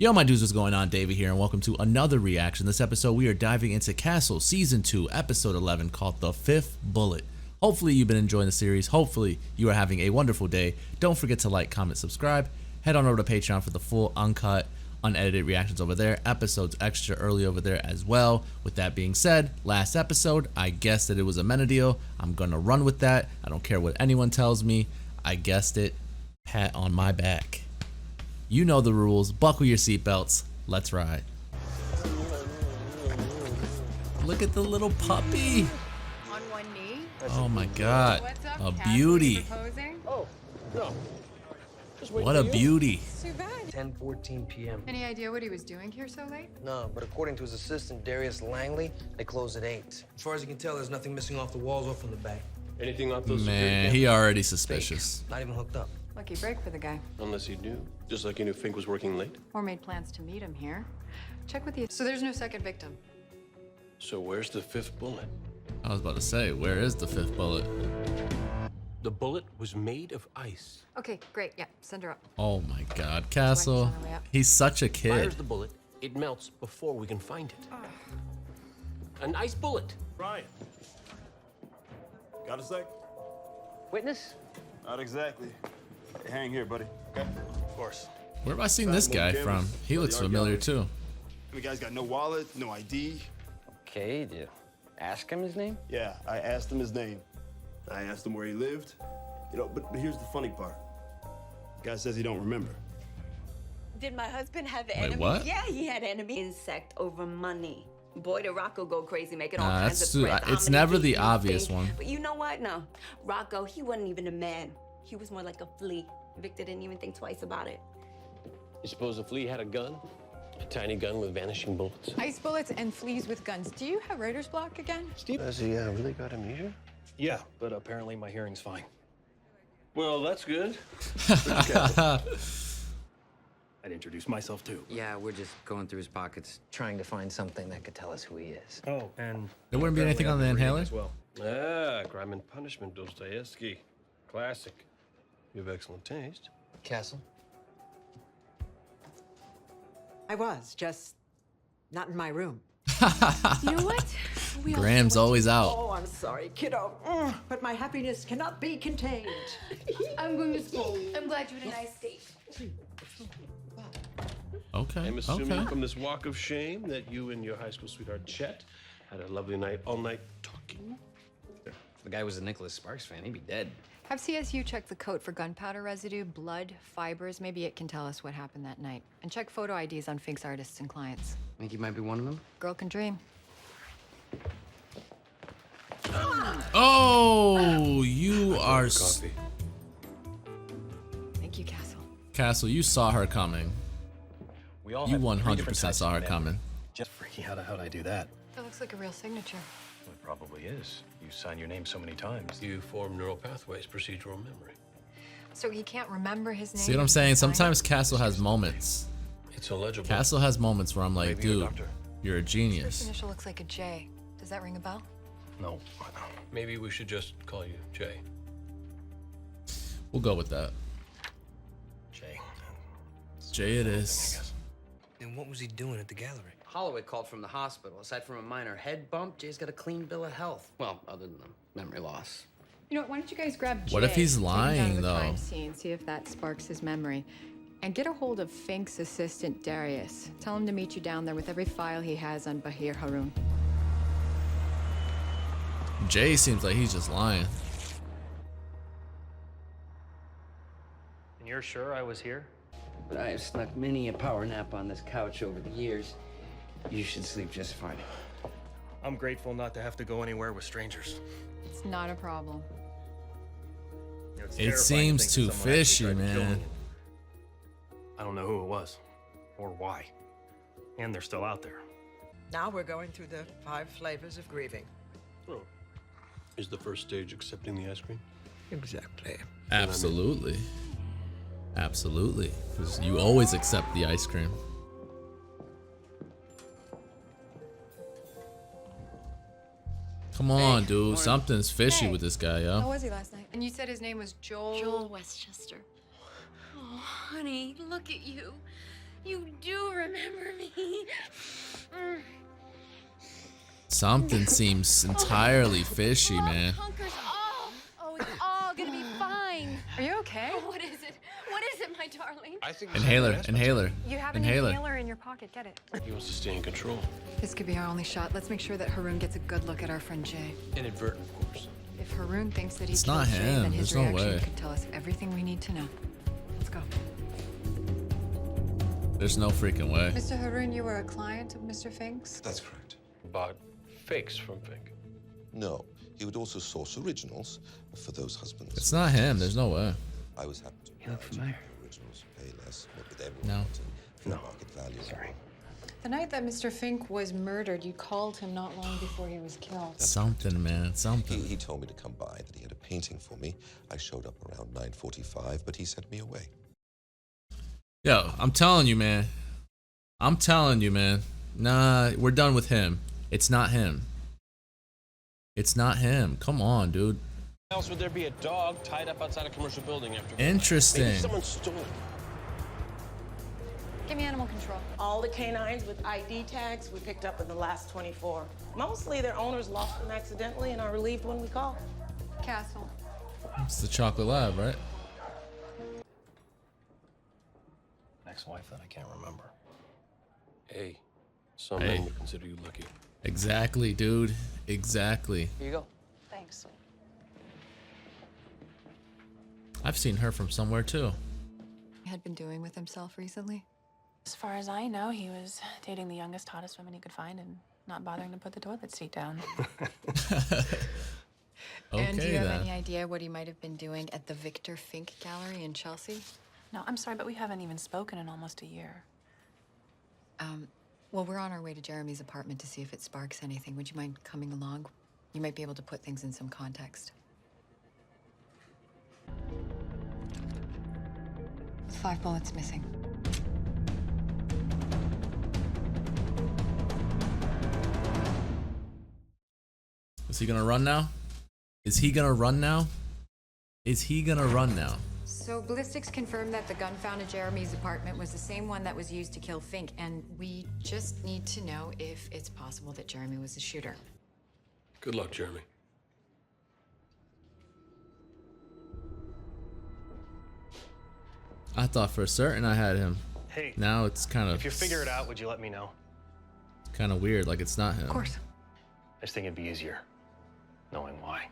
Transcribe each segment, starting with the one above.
Yo, my dudes, what's going on? David here, and welcome to another reaction. This episode, we are diving into Castle Season 2, Episode 11, called The Fifth Bullet. Hopefully, you've been enjoying the series. Hopefully, you are having a wonderful day. Don't forget to like, comment, subscribe. Head on over to Patreon for the full, uncut, unedited reactions over there. Episodes extra early over there as well. With that being said, last episode, I guessed that it was a Amenadiel. I'm going to run with that. I don't care what anyone tells me. I guessed it. Pat on my back. You know the rules. Buckle your seatbelts. Let's ride. Look at the little puppy. On one knee. Oh my God. What's up, A Cassie? beauty. Proposing? Oh, no. What a beauty. Too bad. 10:14 p.m. Any idea what he was doing here so late? No, but according to his assistant, Darius Langley, they close at 8. As far as you can tell, there's nothing missing off the walls or from the back. Anything off those Man, he already suspicious. Fake. Not even hooked up. Lucky break for the guy. Unless he knew. Just like he knew Fink was working late. Or made plans to meet him here. Check with the... So there's no second victim. So where's the fifth bullet? I was about to say, where is the fifth bullet? The bullet was made of ice. Okay, great. Yeah, send her up. Oh my God, Castle. on the way up. He's such a kid. Fires the bullet, it melts before we can find it. An ice bullet. Brian. Got a sec? Witness? Not exactly. Hey, hang here, buddy. Okay? Of course. Where have I seen this guy from? He looks familiar too. The guy's got no wallet, no ID. Okay, did you ask him his name? Yeah, I asked him his name. I asked him where he lived. You know, but here's the funny part. The guy says he don't remember. Did my husband have Wait, enemies? what? Yeah, he had enemies. Insect over money. Boy, did Rocco go crazy, making all Nah, kinds of that's too- threats. it's How many never do the you obvious think? one. But you know what? No, Rocco, he wasn't even a man. He was more like a flea. Victor didn't even think twice about it. You suppose the flea had a gun? A tiny gun with vanishing bullets? Ice bullets and fleas with guns. Do you have writer's block again? Steve, has he really got amnesia? Yeah, but apparently my hearing's fine. Well, that's good. I'd introduce myself too. Yeah, we're just going through his pockets, trying to find something that could tell us who he is. Oh, and There wouldn't be anything on the inhaler? as well. Ah, Crime and Punishment, Dostoevsky. Classic. You have excellent taste. Castle? I was, just not in my room. You know what? We all Graham's know what always out. Oh, I'm sorry, kiddo. But my happiness cannot be contained. I'm going to school. I'm glad you had a nice date. Okay, I'm assuming okay. from this walk of shame that you and your high school sweetheart Chet had a lovely night all night talking. If the guy was a Nicholas Sparks fan, he'd be dead. Have CSU check the coat for gunpowder residue, blood, fibers. Maybe it can tell us what happened that night. And check photo IDs on Fink's artists and clients. Think he might be one of them? Girl can dream. Oh, you are... Coffee. Thank you, Castle. Castle, you saw her coming. We all You have 100% three different types saw her of men. coming. Just freaky. How'd I do that? That looks like a real signature. Well, it probably is. You sign your name so many times. You form neural pathways, procedural memory. So he can't remember his name? See what I'm saying? Sometimes Castle has moments. It's illegible. Castle has moments where I'm like, Maybe you're a dude, doctor. you're a First genius. initial looks like a J. Does that ring a bell? No. Maybe we should just call you Jay. We'll go with that. Jay. Jay it is. And what was he doing at the gallery? Holloway called from the hospital. Aside from a minor head bump, Jay's got a clean bill of health. Well, other than the memory loss. You know what? Why don't you guys grab Jay? What if he's take him down lying, to the though? crime scene, see if that sparks his memory. And get a hold of Fink's assistant, Darius. Tell him to meet you down there with every file he has on Bahir Haroun. Jay seems like he's just lying. And you're sure I was here? But I have snuck many a power nap on this couch over the years. You should sleep just fine. I'm grateful not to have to go anywhere with strangers. It's not a problem. You know, it's It terrifying to seems think too that someone actually fishy, tried to kill man. me. I don't know who it was or why. And they're still out there. Now we're going through the 5 flavors of grieving. Oh. Is the first stage accepting the ice cream? Exactly. Absolutely. Absolutely. Because you always accept the ice cream. Come on, dude. Something's fishy Hey. with this guy, How yo. was he last night? And you said his name was Joel? Joel Westchester. Oh, honey, look at you. You do remember me. Something seems entirely fishy, man. Conquers all. Oh, it's all gonna be fine. Are you okay? Oh, what is it? What is it, my darling? I think Inhaler. You have an Inhaler. inhaler in your pocket. Get it. he wants to stay in control. This could be our only shot. Let's make sure that Haroon gets a good look at our friend Jay. Inadvertent, of course. If Haroon thinks that he It's killed not Jay, him. then his There's no reaction way. could tell us everything we need to know. Let's go. There's no freaking way. Mr. Haroon, you were a client of Mr. Fink's? That's correct. Bought fakes from Fink. No, he would also source originals for those husbands. It's not him. There's no way. I was happy to You look familiar. originals pay less, but with everyone No. wanting full market value. Sorry. The night that Mr. Fink was murdered, you called him not long before he was killed. Something, man. Something. He told me to come by, that he had a painting for me. I showed up around 9:45, but he sent me away. Yo, I'm telling you, man. Nah, we're done with him. It's not him. It's not him. Come on, dude. Why else would there be a dog tied up outside a commercial building after? Interesting. Maybe someone stole it. Give me animal control. All the canines with ID tags we picked up in the last 24. Mostly their owners lost them accidentally and are relieved when we call. Castle. It's the chocolate lab, right? Ex-wife that I can't remember. Hey, some Hey. men would consider you lucky. Exactly, dude. Exactly. Here you go. Thanks. I've seen her from somewhere too. He had been doing with himself recently? As far as I know, he was dating the youngest, hottest woman he could find and not bothering to put the toilet seat down. And do you have then. any idea what he might have been doing at the Victor Fink Gallery in Chelsea? No, I'm sorry, but we haven't even spoken in almost a year. Well, we're on our way to Jeremy's apartment to see if it sparks anything. Would you mind coming along? You might be able to put things in some context. 5 bullets missing. Is he gonna run now? Is he gonna run now? Is he gonna run now? So ballistics confirmed that the gun found at Jeremy's apartment was the same one that was used to kill Fink, and we just need to know if it's possible that Jeremy was the shooter. Good luck, Jeremy. I thought for certain I had him. Hey, Now it's kind if you of figure it out, would you let me know? weird, like it's not him. Of course. I just think it'd be easier knowing why.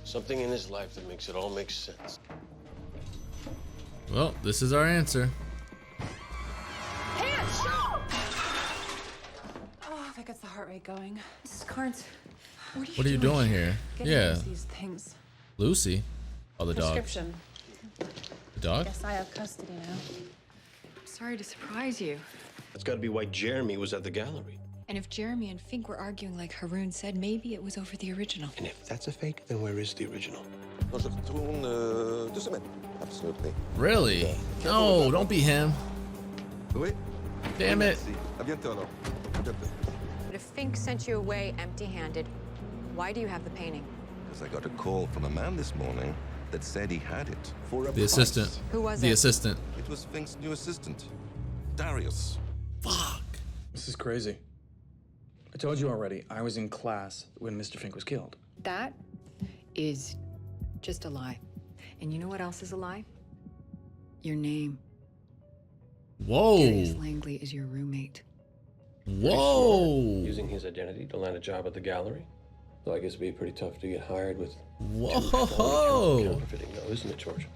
Something in his life that makes it all make sense. Well, this is our answer. Oh, that gets the heart rate going. Mrs. Carnes, What are you doing here? Yeah, These things. Lucy. Oh, the dog. Prescription. The dog? Guess I have custody now. sorry to surprise you. That's got to be why Jeremy was at the gallery. And if Jeremy and Fink were arguing like Haroon said, maybe it was over the original. And if that's a fake, then where is the original? Absolutely. Really? No, don't be him. Oui. Damn it. À bientôt, alors. À bientôt. But if Fink sent you away empty-handed, why do you have the painting? Because I got a call from a man this morning that said he had it for a The price. assistant. Who was The it? assistant. It was Fink's new assistant, Darius. Fuck. This is crazy. I told you already, I was in class when Mr. Fink was killed. That is just a lie. And you know what else is a lie? Your name. Whoa. Darius Langley is your roommate. Whoa. Using his identity to land a job at the gallery. Though I guess it'd be pretty tough to get hired with Whoa. counterfeiting, though, isn't it, George?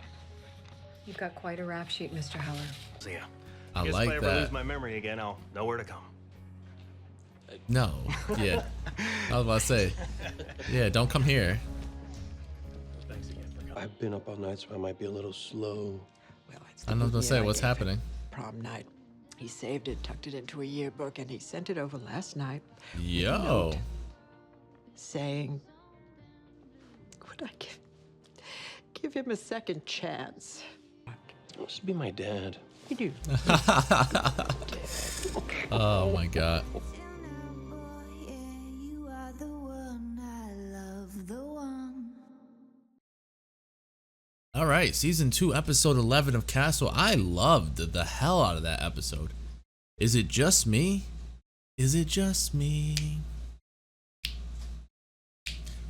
You've got quite a rap sheet, Mr. Heller. So yeah. I Guess like if I ever that. lose my memory again, I'll know where to come. No. Yeah. I was about to say. Yeah, don't come here. Thanks again for coming. I've been up all night, so I might be a little slow. Well, it's I'm not gonna say what's happening. Prom night. He saved it, tucked it into a yearbook, and he sent it over last night Yo. saying, would I give him a second chance? Must be my dad. You do. Oh my god. All right. right, season 2, episode 11 of Castle. I loved the hell out of that episode. Is it just me? Is it just me?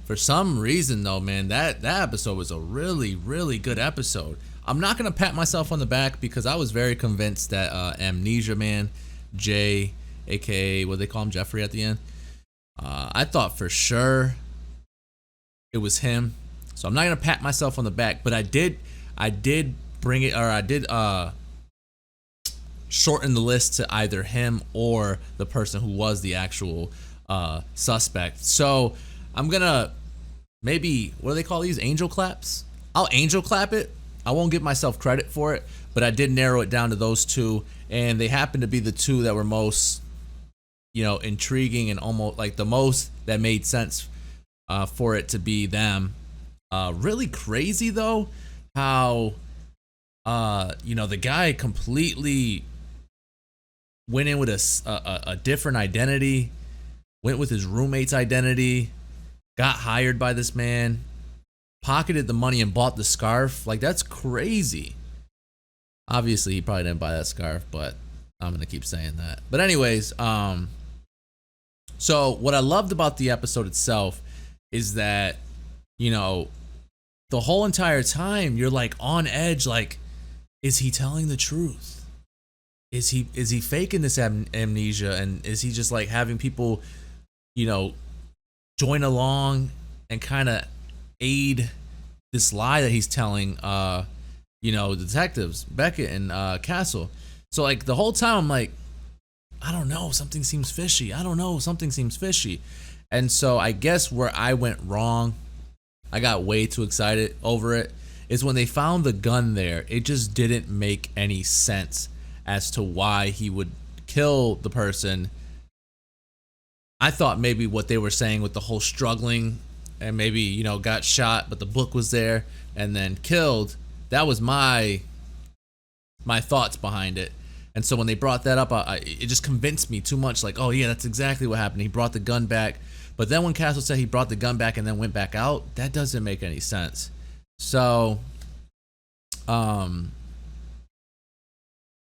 For some reason though, man, that episode was a really, really good episode. I'm not gonna pat myself on the back because I was very convinced that Amnesia Man, Jay, aka what they call him, Jeffrey at the end. I thought for sure it was him. So I'm not gonna pat myself on the back, but I did bring it, or I did shorten the list to either him or the person who was the actual suspect. So I'm gonna maybe, what do they call these, angel claps? I'll angel clap it. I won't give myself credit for it, but I did narrow it down to those two, and they happen to be the two that were most, you know, intriguing and almost like the most that made sense for it to be them. Really crazy though how you know, the guy completely went in with a different identity, went with his roommate's identity, got hired by this man, pocketed the money and bought the scarf. Like, that's crazy. Obviously he probably didn't buy that scarf, but I'm gonna keep saying that. But anyways, so what I loved about the episode itself is that, you know, the whole entire time you're like on edge, like, is he telling the truth? Is he faking this amnesia, and is he just like having people, you know, join along and kind of aid this lie that he's telling you know, the detectives, Beckett and Castle. So like the whole time I'm like, I don't know, something seems fishy. I don't know, something seems fishy. And so I guess where I went wrong, I got way too excited over it, is when they found the gun there. It just didn't make any sense as to why he would kill the person. I thought maybe what they were saying with the whole struggling and maybe, you know, got shot, but the book was there and then killed. That was my thoughts behind it. And so when they brought that up, it just convinced me too much. Like, oh yeah, that's exactly what happened. He brought the gun back. But then when Castle said he brought the gun back and then went back out, that doesn't make any sense. So, damn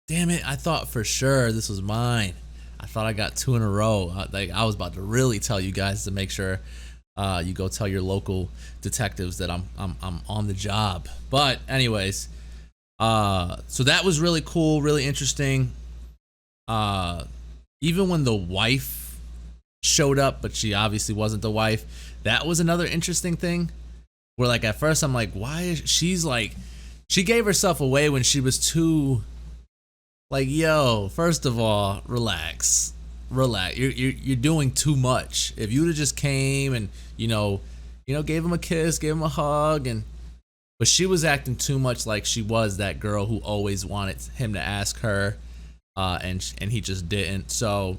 it, I thought for sure this was mine. I thought I got 2 in a row. Like, I was about to really tell you guys to make sure you go tell your local detectives that I'm on the job. But anyways, so that was really cool, really interesting. Even when the wife showed up, but she obviously wasn't the wife, that was another interesting thing. Where like at first I'm like, why is she's like, she gave herself away when she was too, like, yo, first of all, relax. You're doing too much. If you'd have just came and you know gave him a kiss, gave him a hug, but she was acting too much like she was that girl who always wanted him to ask her, and he just didn't. So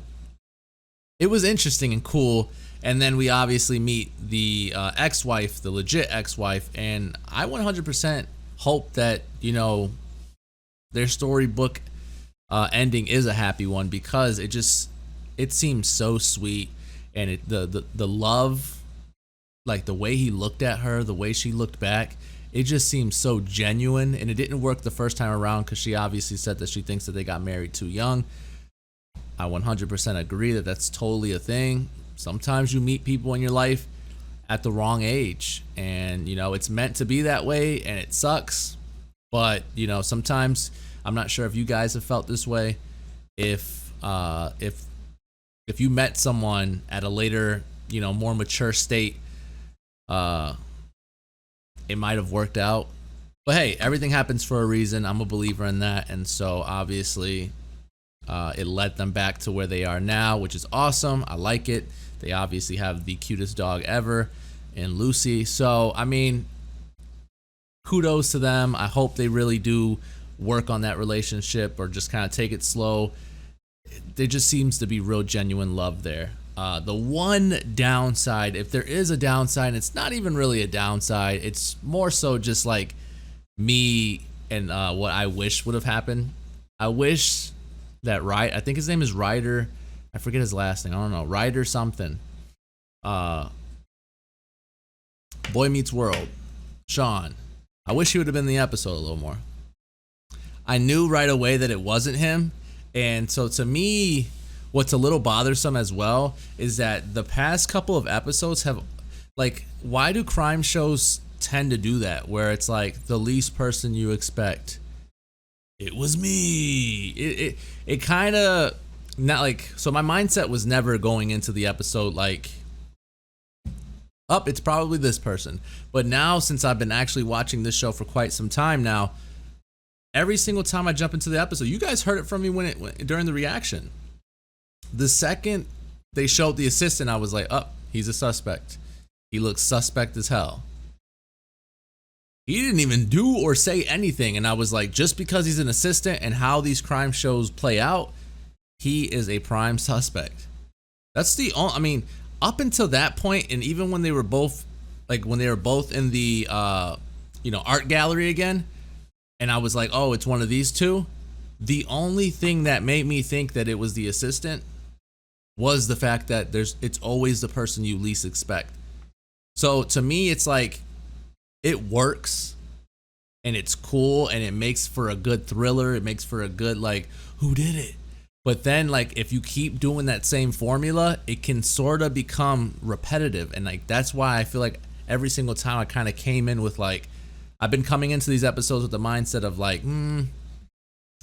it was interesting and cool. And then we obviously meet the ex-wife, the legit ex-wife, and I 100% hope that, you know, their storybook ending is a happy one, because it seems so sweet, and the love, like the way he looked at her, the way she looked back, it just seems so genuine. And it didn't work the first time around because she obviously said that she thinks that they got married too young. I 100% agree that that's totally a thing. Sometimes you meet people in your life at the wrong age, and you know it's meant to be that way, and it sucks. But you know, sometimes, I'm not sure if you guys have felt this way. If you met someone at a later, you know, more mature state, it might have worked out. But hey, everything happens for a reason. I'm a believer in that, and so obviously it led them back to where they are now, which is awesome. I like it. They obviously have the cutest dog ever in Lucy. So, I mean, kudos to them. I hope they really do work on that relationship, or just kind of take it slow. There just seems to be real genuine love there. The one downside, if there is a downside, it's not even really a downside. It's more so just like me and what I wish would have happened. I wish that I think his name is Ryder. I forget his last name. I don't know. Ryder something. Boy Meets World. Sean. I wish he would have been in the episode a little more. I knew right away that it wasn't him. And so to me, what's a little bothersome as well is that the past couple of episodes have, like, why do crime shows tend to do that? Where it's like the least person you expect. It was me. It kind of, not like, so my mindset was never going into the episode like, it's probably this person. But now, since I've been actually watching this show for quite some time now, every single time I jump into the episode, you guys heard it from me during the reaction. The second they showed the assistant, I was like, he's a suspect. He looks suspect as hell. He didn't even do or say anything. And I was like, just because he's an assistant and how these crime shows play out, he is a prime suspect. That's the only, I mean, up until that point, and even when they were both, like when they were both in the, art gallery again, and I was like, oh, it's one of these two. The only thing that made me think that it was the assistant was the fact that it's always the person you least expect. So to me, it's like, it works and it's cool and it makes for a good thriller. It makes for a good, like, who did it? But then, like, if you keep doing that same formula, it can sort of become repetitive. And like, that's why I feel like every single time I kind of came in with, like, I've been coming into these episodes with the mindset of like,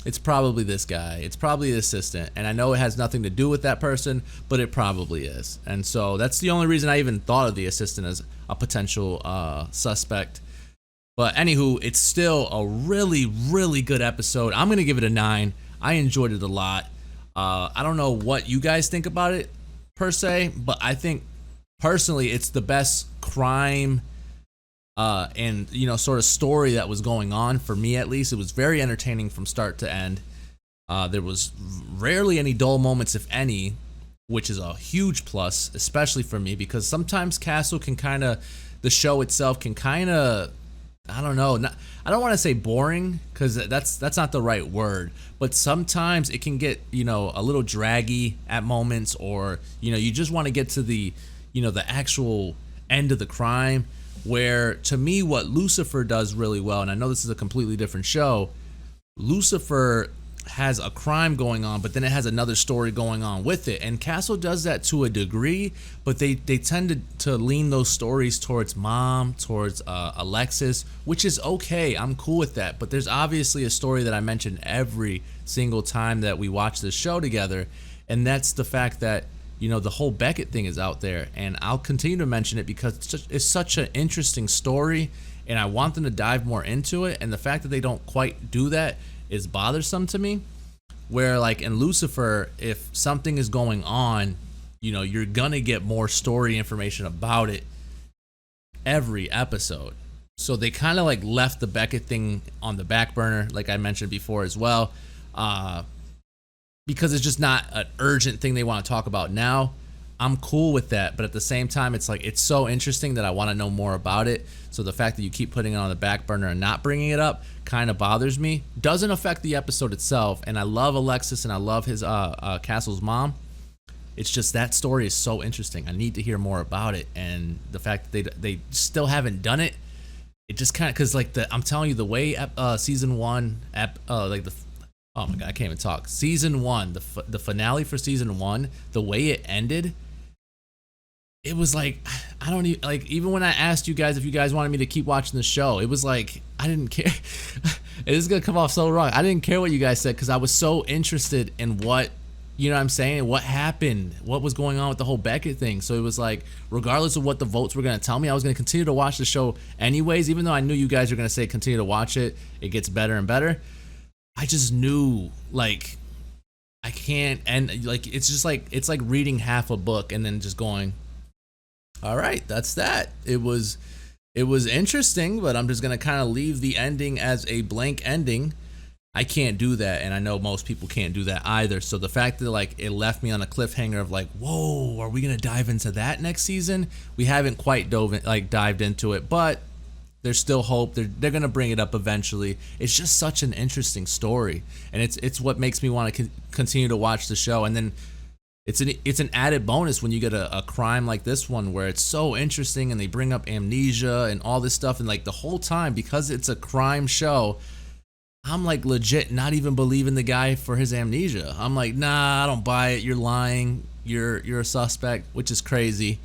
it's probably this guy. It's probably the assistant. And I know it has nothing to do with that person, but it probably is. And so that's the only reason I even thought of the assistant as a potential suspect. But anywho, it's still a really, really good episode. I'm going to give it a 9. I enjoyed it a lot. I don't know what you guys think about it per se, but I think personally it's the best crime and sort of story that was going on for me. At least it was very entertaining from start to end. There was rarely any dull moments, if any, which is a huge plus, especially for me, because sometimes Castle can the show itself can I don't know, I don't want to say boring, because that's not the right word, but sometimes it can get a little draggy at moments, or you just want to get to the the actual end of the crime. Where to me, what Lucifer does really well, and I know this is a completely different show, Lucifer has a crime going on, but then it has another story going on with it. And Castle does that to a degree, but they tend to lean those stories towards Mom, towards Alexis, which is okay. I'm cool with that. But there's obviously a story that I mention every single time that we watch this show together, and that's the fact that the whole Beckett thing is out there, and I'll continue to mention it because it's such an interesting story, and I want them to dive more into it. And the fact that they don't quite do that is bothersome to me. Where like in Lucifer, if something is going on, you're gonna get more story information about it every episode. So they kind of like left the Beckett thing on the back burner, like I mentioned before as well, because it's just not an urgent thing they want to talk about now. I'm cool with that, but at the same time, it's like, it's so interesting that I want to know more about it. So the fact that you keep putting it on the back burner and not bringing it up kind of bothers me. Doesn't affect the episode itself, and I love Alexis and I love his Castle's mom. It's just that story is so interesting. I need to hear more about it, and the fact that they still haven't done it, it just kind of, because like I'm telling you, the way season 1 oh my god, I can't even talk. Season 1, the finale for season 1, the way it ended, it was like, I don't even, like, even when I asked you guys if you guys wanted me to keep watching the show, it was like, I didn't care. It is going to come off so wrong. I didn't care what you guys said because I was so interested in what, you know what I'm saying, what happened, what was going on with the whole Beckett thing. So it was like, regardless of what the votes were going to tell me, I was going to continue to watch the show anyways, even though I knew you guys were going to say continue to watch it. It gets better and better. I just knew, like, I can't, and like, it's just like, it's like reading half a book and then just going, all right, that's that. It was interesting, but I'm just going to kind of leave the ending as a blank ending. I can't do that, and I know most people can't do that either. So the fact that like it left me on a cliffhanger of like, whoa, are we going to dive into that next season? We haven't quite dived into it, but there's still hope. They're going to bring it up eventually. It's just such an interesting story, and it's what makes me want to continue to watch the show. And then it's an added bonus when you get a crime like this one where it's so interesting and they bring up amnesia and all this stuff, and like the whole time, because it's a crime show, I'm like legit not even believing the guy for his amnesia. I'm like, nah, I don't buy it. You're lying. You're a suspect, which is crazy.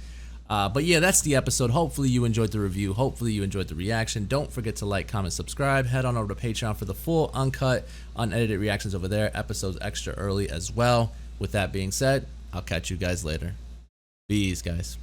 But yeah, that's the episode. Hopefully you enjoyed the review. Hopefully you enjoyed the reaction. Don't forget to like, comment, subscribe. Head on over to Patreon for the full, uncut, unedited reactions over there. Episodes extra early as well. With that being said, I'll catch you guys later. Peace, guys.